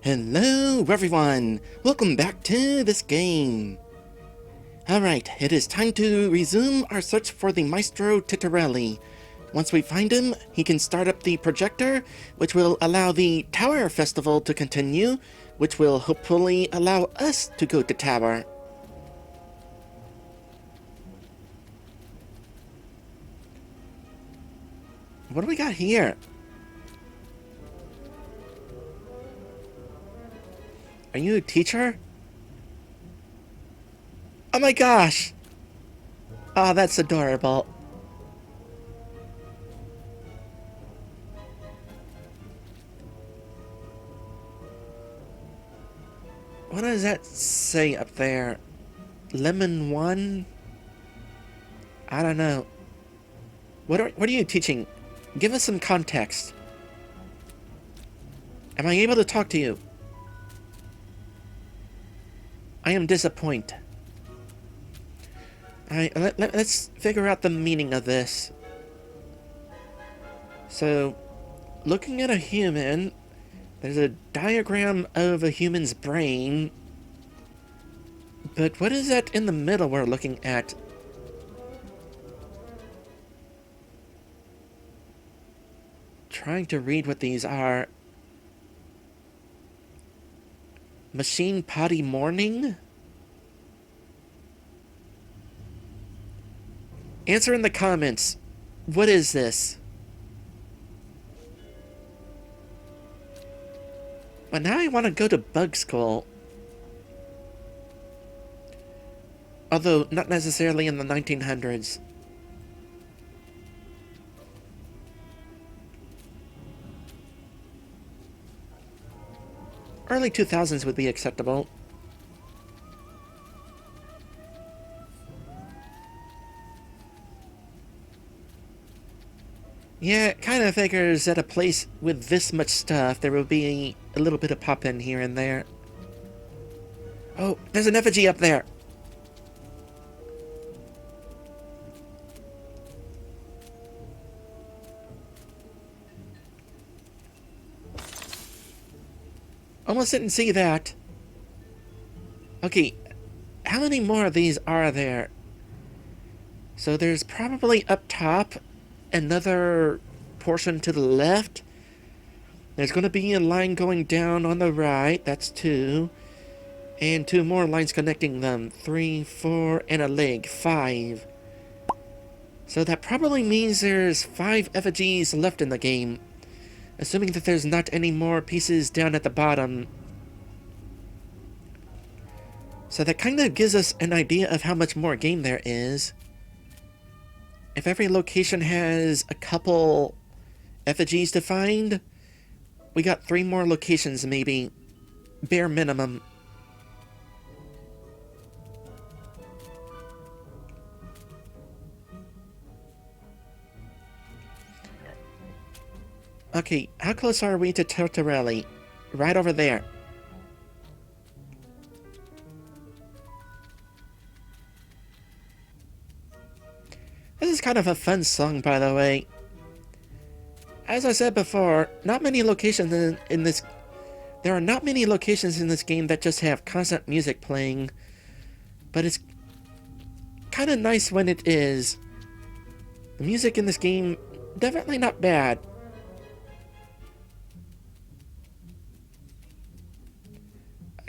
Hello everyone! Welcome back to this game! Alright, it is time to resume our search for the Maestro Titorelli. Once we find him, he can start up the projector, which will allow the Tower Festival to continue, which will hopefully allow us to go to Tower. What do we got here? Are you a teacher? Oh my gosh! Oh, that's adorable. What does that say up there? Lemon 1? I don't know. What are you teaching? Give us some context. Am I able to talk to you? I am disappointed. Let's figure out the meaning of this. So, looking at a human, there's a diagram of a human's brain. But what is that in the middle we're looking at? Trying to read what these are. Machine potty morning? Answer in the comments. What is this? But now I want to go to bug school. Although, not necessarily in the 1900s. Early 2000s would be acceptable. Yeah, it kind of figures at a place with this much stuff, there will be a little bit of pop-in here and there. Oh, there's an effigy up there! Almost didn't see that. Okay, how many more of these are there? So there's probably up top another portion to the left. There's going to be a line going down on the right. That's 2. And 2 more lines connecting them. 3, 4, and a leg. 5. So that probably means there's 5 effigies left in the game. Assuming that there's not any more pieces down at the bottom. So that kind of gives us an idea of how much more game there is. If every location has a couple effigies to find, we got 3 more locations maybe. Bare minimum. Okay, how close are we to Titorelli? Right over there. This is kind of a fun song, by the way. As I said before, not many locations in this... There are not many locations in this game that just have constant music playing. But it's kind of nice when it is. The music in this game, definitely not bad.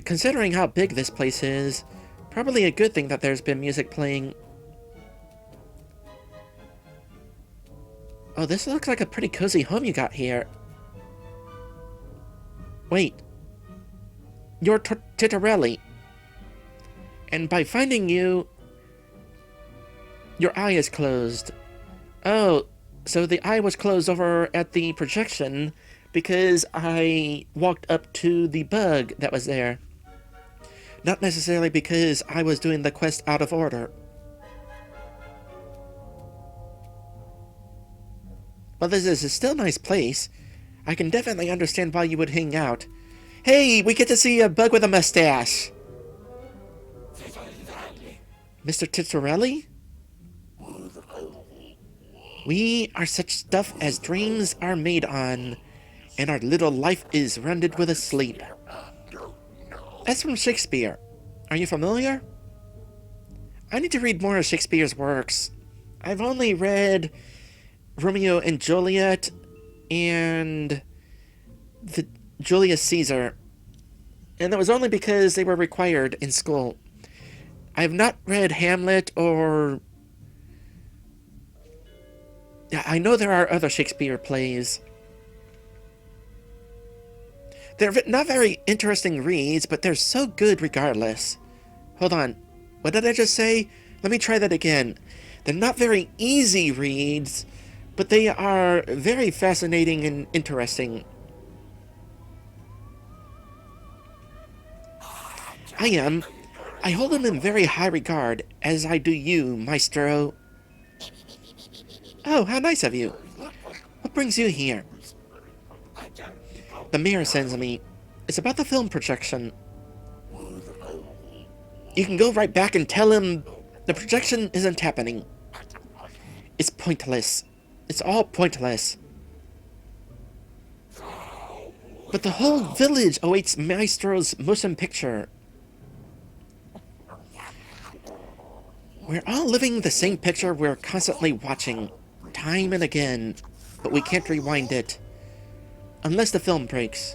Considering how big this place is, probably a good thing that there's been music playing. Oh, this looks like a pretty cozy home you got here. Wait. You're Titorelli. And by finding you, your eye is closed. Oh, so the eye was closed over at the projection because I walked up to the bug that was there. Not necessarily because I was doing the quest out of order. Well, this is a still nice place. I can definitely understand why you would hang out. Hey, we get to see a bug with a mustache! Mr. Titorelli? We are such stuff as dreams are made on, and our little life is rounded with a sleep. That's from Shakespeare. Are you familiar? I need to read more of Shakespeare's works. I've only read Romeo and Juliet and the Julius Caesar, and that was only because they were required in school. I have not read Hamlet or... I know there are other Shakespeare plays. They're not very interesting reads, but they're so good regardless. Hold on. What did I just say? Let me try that again. They're not very easy reads, but they are very fascinating and interesting. I hold them in very high regard, as I do you, Maestro. Oh, how nice of you. What brings you here? The mayor sends me. It's about the film projection. You can go right back and tell him the projection isn't happening. It's pointless. It's all pointless. But the whole village awaits Maestro's motion picture. We're all living the same picture we're constantly watching, time and again, but we can't rewind it. Unless the film breaks.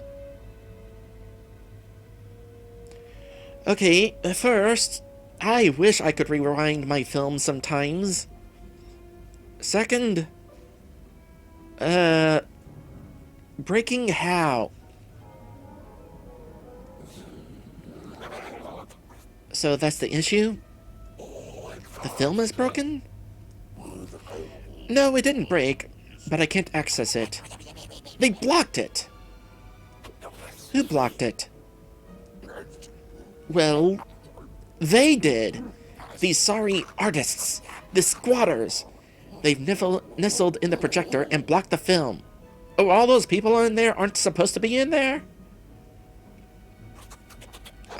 Okay, first, I wish I could rewind my film sometimes. Second, breaking how? So that's the issue? The film is broken? No, it didn't break, but I can't access it. They blocked it! Who blocked it? Well, they did. These sorry artists. The squatters. They've nestled in the projector and blocked the film. Oh, all those people in there aren't supposed to be in there?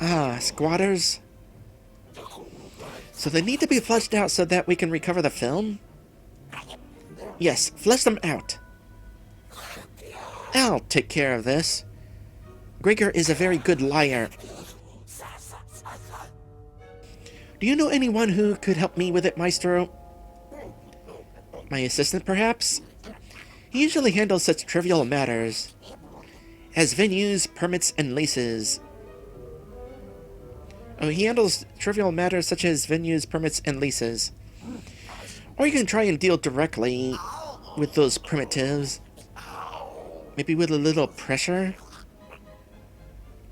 Ah, squatters. So they need to be flushed out so that we can recover the film? Yes, flush them out. I'll take care of this. Gregor is a very good liar. Do you know anyone who could help me with it, Maestro? My assistant, perhaps? He usually handles such trivial matters as venues, permits, and leases. Oh, he handles trivial matters such as venues, permits, and leases. Or you can try and deal directly with those primitives. Maybe with a little pressure?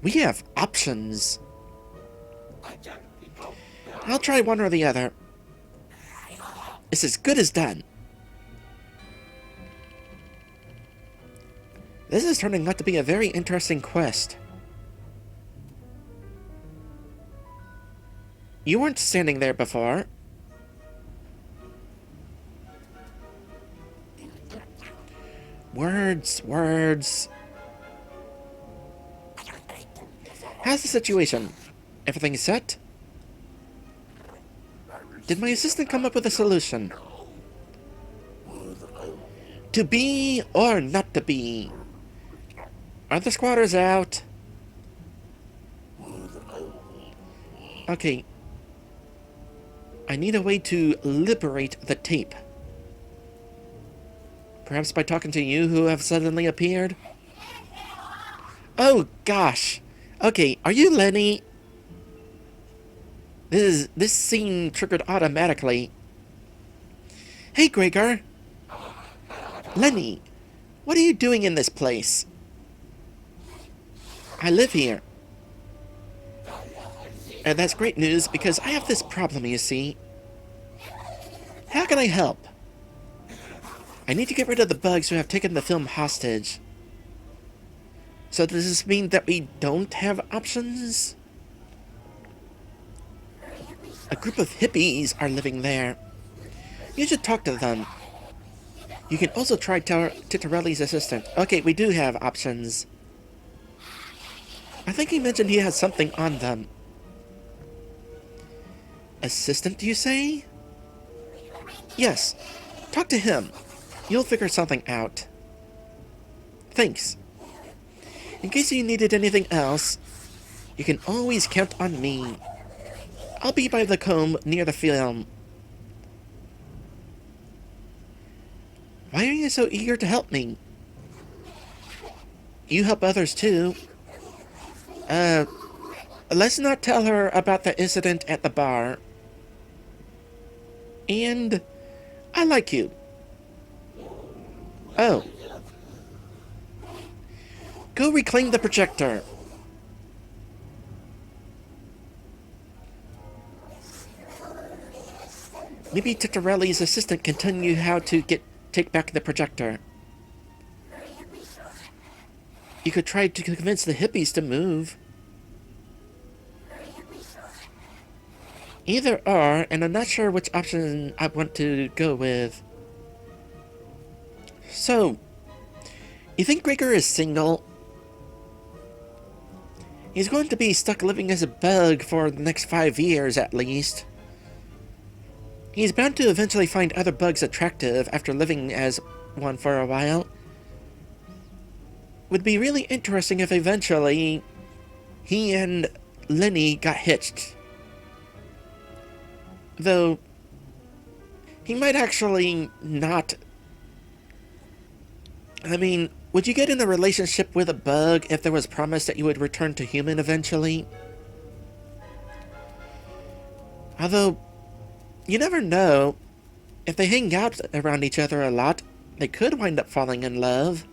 We have options. I'll try one or the other. It's as good as done. This is turning out to be a very interesting quest. You weren't standing there before. Words, words. How's the situation? Everything set? Did my assistant come up with a solution? To be or not to be? Are the squatters out? Okay. I need a way to liberate the tape. Perhaps by talking to you who have suddenly appeared? Oh, gosh. Okay, are you Lenny? This scene triggered automatically. Hey, Gregor. Lenny, what are you doing in this place? I live here. And that's great news because I have this problem, you see. How can I help? I need to get rid of the bugs who have taken the film hostage. So does this mean that we don't have options? A group of hippies are living there. You should talk to them. You can also try Titorelli's assistant. Okay, we do have options. I think he mentioned he has something on them. Assistant, you say? Yes. Talk to him. You'll figure something out. Thanks. In case you needed anything else, You can always count on me. I'll be by the comb near the film. Why are you so eager to help me? You help others too. Let's not tell her about the incident at the bar. And I like you. Oh. Go reclaim the projector. Maybe Titorelli's assistant can tell you how to take back the projector. You could try to convince the hippies to move. Either or, and I'm not sure which option I want to go with. So, you think Gregor is single? He's going to be stuck living as a bug for the next 5 years at least. He's bound to eventually find other bugs attractive after living as one for a while. Would be really interesting if eventually he and Lenny got hitched. Though, he might actually not. I mean, would you get in a relationship with a bug if there was promise that you would return to human eventually? Although, you never know. If they hang out around each other a lot, they could wind up falling in love.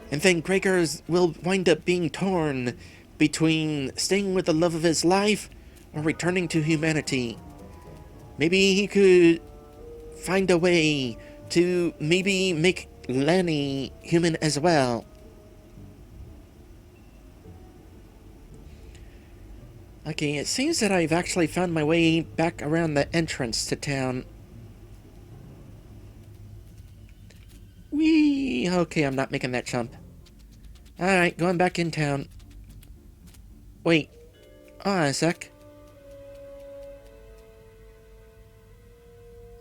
And then Gregor's will wind up being torn between staying with the love of his life or returning to humanity. Maybe he could find a way to maybe make Lenny human as well. Okay, it seems that I've actually found my way back around the entrance to town. Whee! Okay, I'm not making that jump. Alright, going back in town. Wait. Hold on a sec.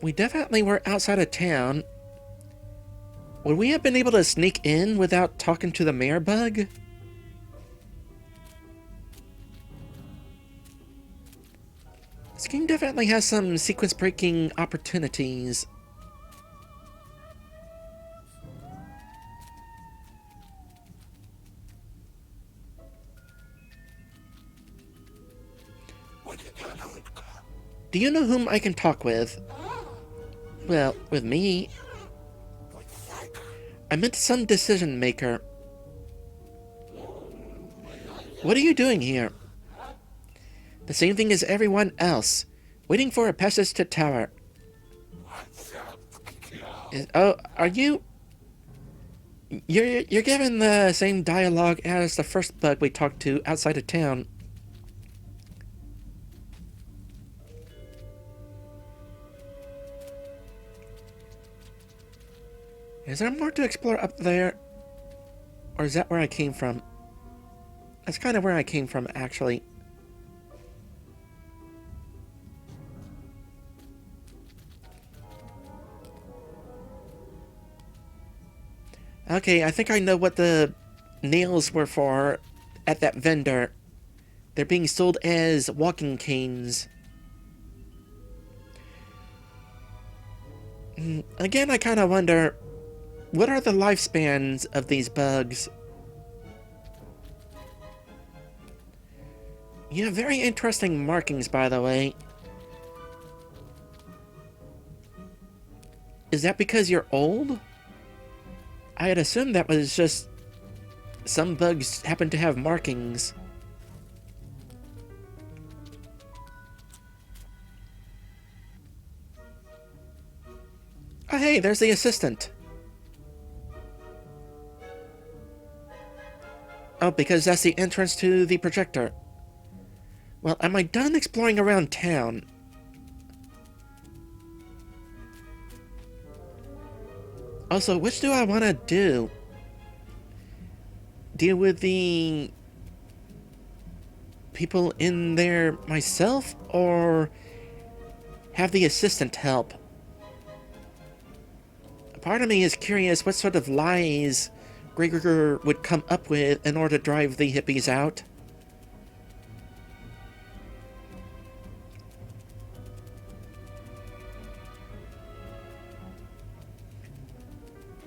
We definitely were outside of town. Would we have been able to sneak in without talking to the mayor bug? This game definitely has some sequence-breaking opportunities. Do you know whom I can talk with? Well, with me. I meant some decision maker. What are you doing here? The same thing as everyone else. Waiting for a passage to tower. Oh, are you? You're given the same dialogue as the first bug we talked to outside of town. Is there more to explore up there? Or is that where I came from? That's kind of where I came from, actually. Okay, I think I know what the nails were for at that vendor. They're being sold as walking canes. Again, I kind of wonder, what are the lifespans of these bugs? You have very interesting markings, by the way. Is that because you're old? I had assumed that was just some bugs happen to have markings. Oh, hey, there's the assistant. Oh, because that's the entrance to the projector. Well, am I done exploring around town? Also, which do I want to do? Deal with the people in there myself, or have the assistant help? Part of me is curious what sort of lies Gregor would come up with in order to drive the hippies out.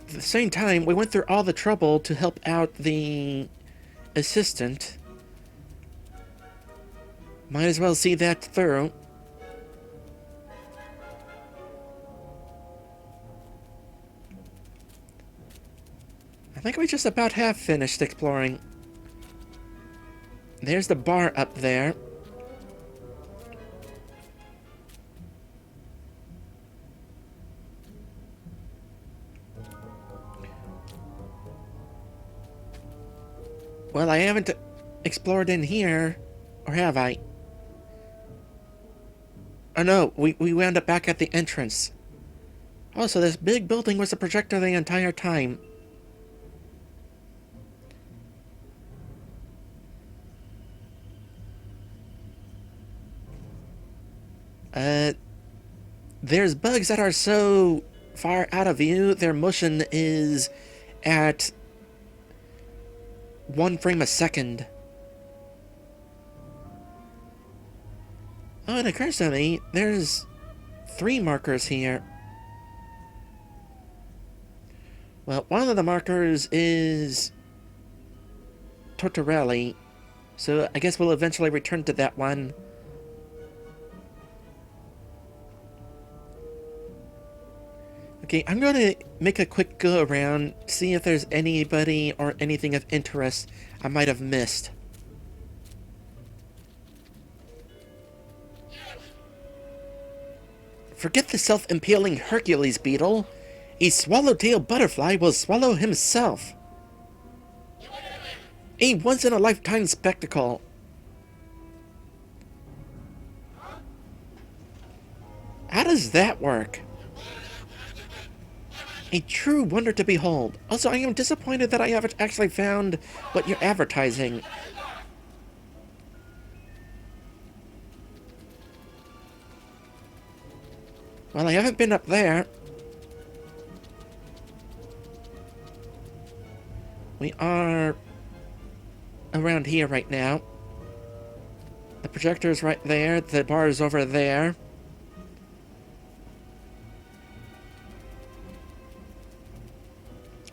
At the same time, we went through all the trouble to help out the assistant. Might as well see that through. I think we just about have finished exploring. There's the bar up there. Well, I haven't explored in here, or have I? Oh no, we wound up back at the entrance. Oh, so this big building was a projector the entire time. There's bugs that are so far out of view, their motion is at 1 frame a second. Oh, it occurs to me, there's 3 markers here. Well, one of the markers is Titorelli, so I guess we'll eventually return to that one. Okay, I'm going to make a quick go around, see if there's anybody or anything of interest I might have missed. Forget the self-impaling Hercules beetle. A swallowtail butterfly will swallow himself. A once-in-a-lifetime spectacle. How does that work? A true wonder to behold. Also, I am disappointed that I haven't actually found what you're advertising. Well, I haven't been up there. We are around here right now. The projector's right there. The bar is over there.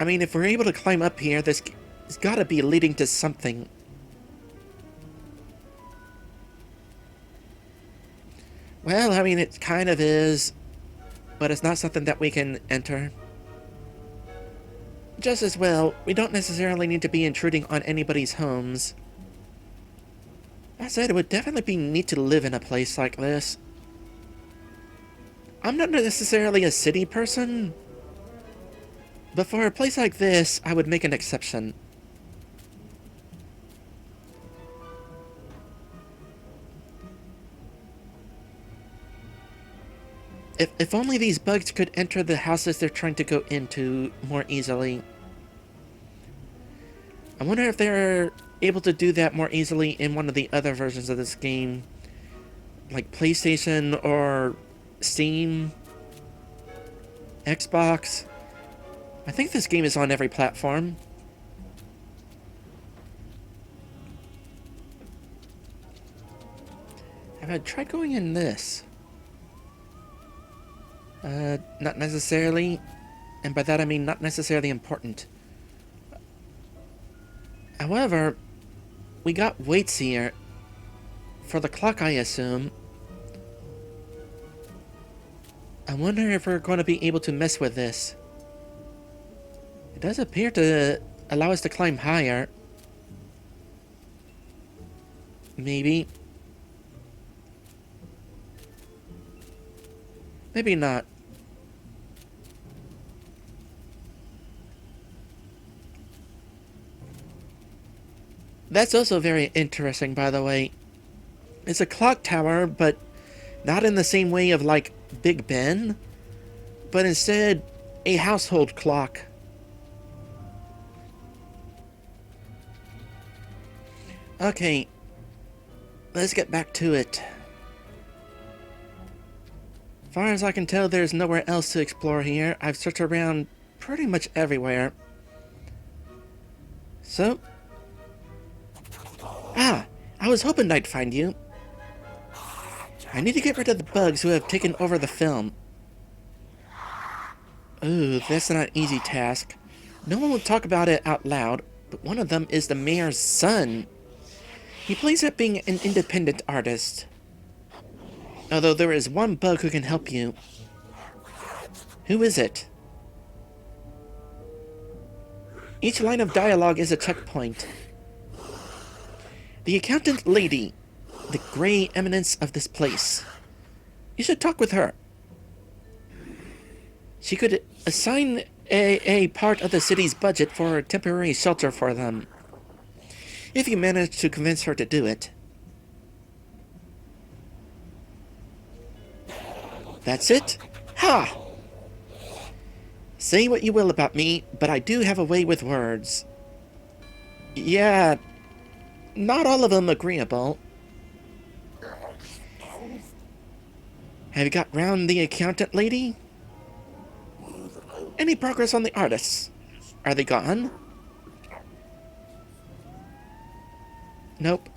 I mean, if we're able to climb up here, this has got to be leading to something. Well, I mean, it kind of is, but it's not something that we can enter. Just as well, we don't necessarily need to be intruding on anybody's homes. That said, it would definitely be neat to live in a place like this. I'm not necessarily a city person, but for a place like this, I would make an exception. If only these bugs could enter the houses they're trying to go into more easily. I wonder if they're able to do that more easily in one of the other versions of this game. Like PlayStation or Steam, Xbox. I think this game is on every platform. Have I tried going in this? Not necessarily. And by that I mean not necessarily important. However, we got weights here. For the clock, I assume. I wonder if we're going to be able to mess with this. It does appear to allow us to climb higher. Maybe. Maybe not. That's also very interesting, by the way. It's a clock tower, but not in the same way of, like, Big Ben, but instead a household clock. Okay, let's get back to it. As far as I can tell, there's nowhere else to explore here. I've searched around pretty much everywhere. So? Ah, I was hoping I'd find you. I need to get rid of the bugs who have taken over the film. Ooh, that's not an easy task. No one will talk about it out loud, but one of them is the mayor's son. He plays at being an independent artist. Although there is one bug who can help you. Who is it? Each line of dialogue is a checkpoint. The accountant lady, the gray eminence of this place. You should talk with her. She could assign a part of the city's budget for a temporary shelter for them, if you manage to convince her to do it. That's it? Ha! Say what you will about me, but I do have a way with words. Yeah, not all of them agreeable. Have you got round the accountant lady? Any progress on the artists? Are they gone? Nope.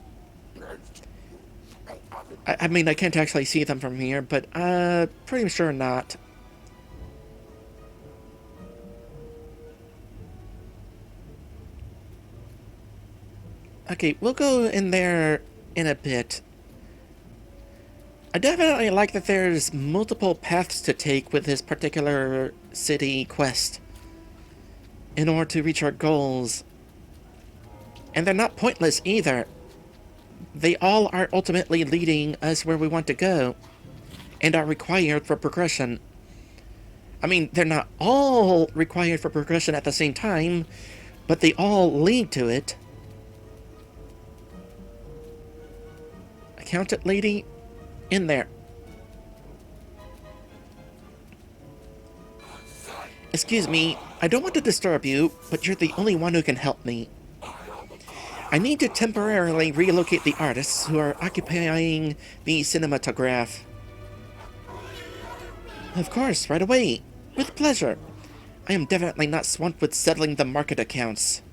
I mean, I can't actually see them from here, but pretty sure not. Okay, we'll go in there in a bit. I definitely like that there's multiple paths to take with this particular city quest in order to reach our goals. And they're not pointless either. They all are ultimately leading us where we want to go and are required for progression. I mean, they're not all required for progression at the same time, but they all lead to it. Accountant lady, in there. Excuse me, I don't want to disturb you, but you're the only one who can help me. I need to temporarily relocate the artists who are occupying the cinematograph. Of course, right away. With pleasure. I am definitely not swamped with settling the market accounts.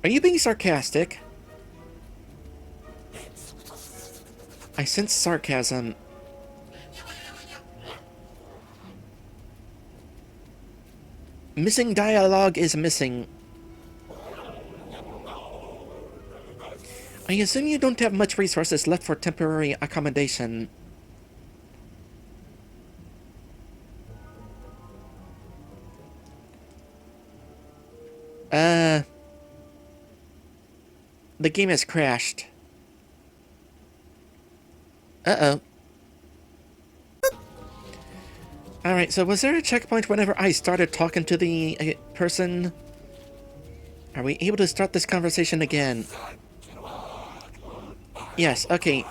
Are you being sarcastic? I sense sarcasm. Missing dialogue is missing. I assume you don't have much resources left for temporary accommodation. The game has crashed. Uh-oh. Alright, so was there a checkpoint whenever I started talking to the person? Are we able to start this conversation again? Yes, okay.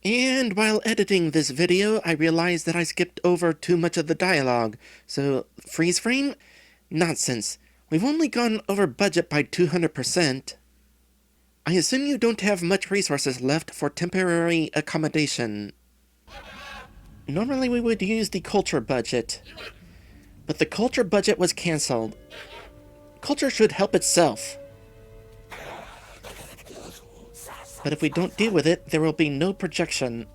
And while editing this video, I realized that I skipped over too much of the dialogue. So, freeze frame? Nonsense. We've only gone over budget by 200%. I assume you don't have much resources left for temporary accommodation. Normally we would use the culture budget, but the culture budget was cancelled. Culture should help itself. But if we don't deal with it, there will be no projection.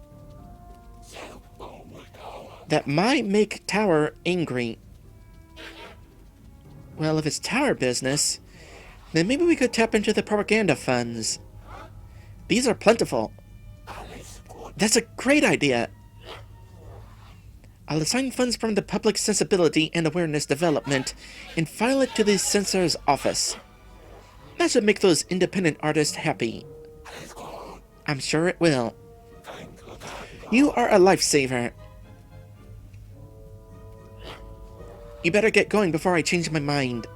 That might make Tower angry. Well, if it's Tower business, then maybe we could tap into the propaganda funds. These are plentiful. That's a great idea. I'll assign funds from the Public Sensibility and Awareness Development and file it to the censor's office. That should make those independent artists happy. I'm sure it will. You are a lifesaver. You better get going before I change my mind.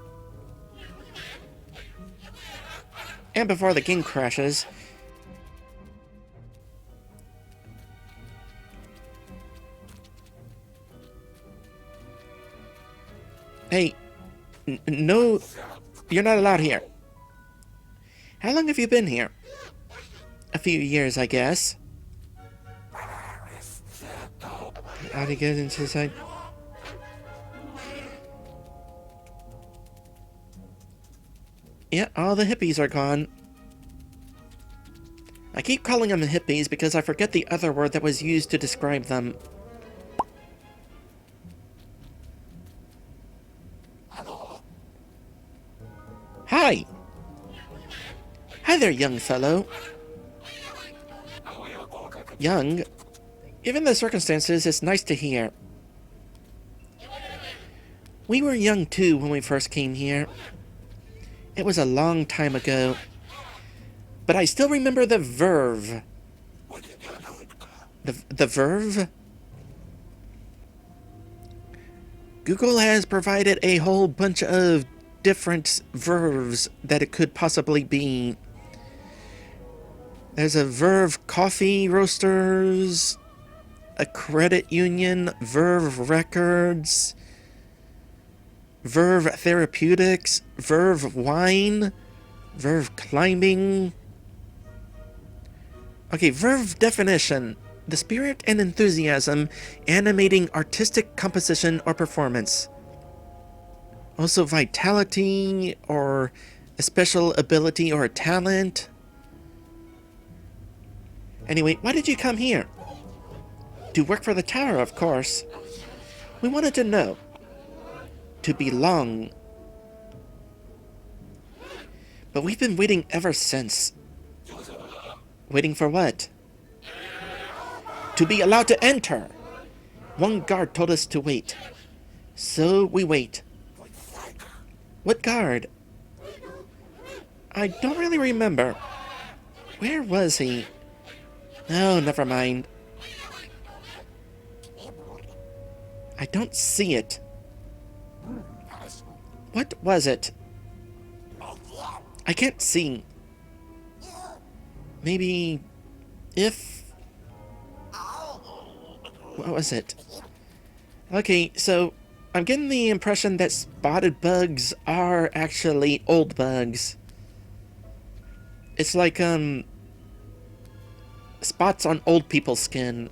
And before the game crashes. Hey, no, you're not allowed here. How long have you been here? A few years, I guess. How to get into the side? Yeah, all the hippies are gone. I keep calling them hippies because I forget the other word that was used to describe them. Hi! Hi there, young fellow. Young? Given the circumstances, it's nice to hear. We were young too when we first came here. It was a long time ago. But I still remember the verve. The verve? Google has provided a whole bunch of different verves that it could possibly be. There's a Verve Coffee Roasters, a credit union, Verve Records, Verve Therapeutics, Verve Wine, Verve Climbing. Okay, Verve definition. The spirit and enthusiasm animating artistic composition or performance. Also vitality or a special ability or a talent. Anyway, why did you come here? To work for the tower, of course. We wanted to know. To belong. But we've been waiting ever since. Waiting for what? To be allowed to enter. One guard told us to wait. So we wait. What guard? I don't really remember. Where was he? Oh, never mind. I don't see it. What was it? I can't see. Maybe... if... what was it? Okay, so... I'm getting the impression that spotted bugs are actually old bugs. It's like, spots on old people's skin.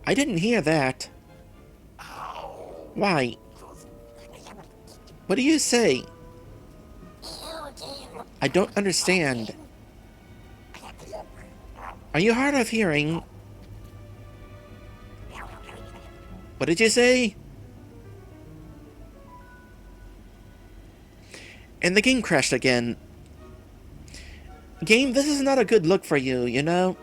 I didn't hear that. Why? What do you say? I don't understand. Are you hard of hearing? What did you say? And the game crashed again. Game, this is not a good look for you, you know?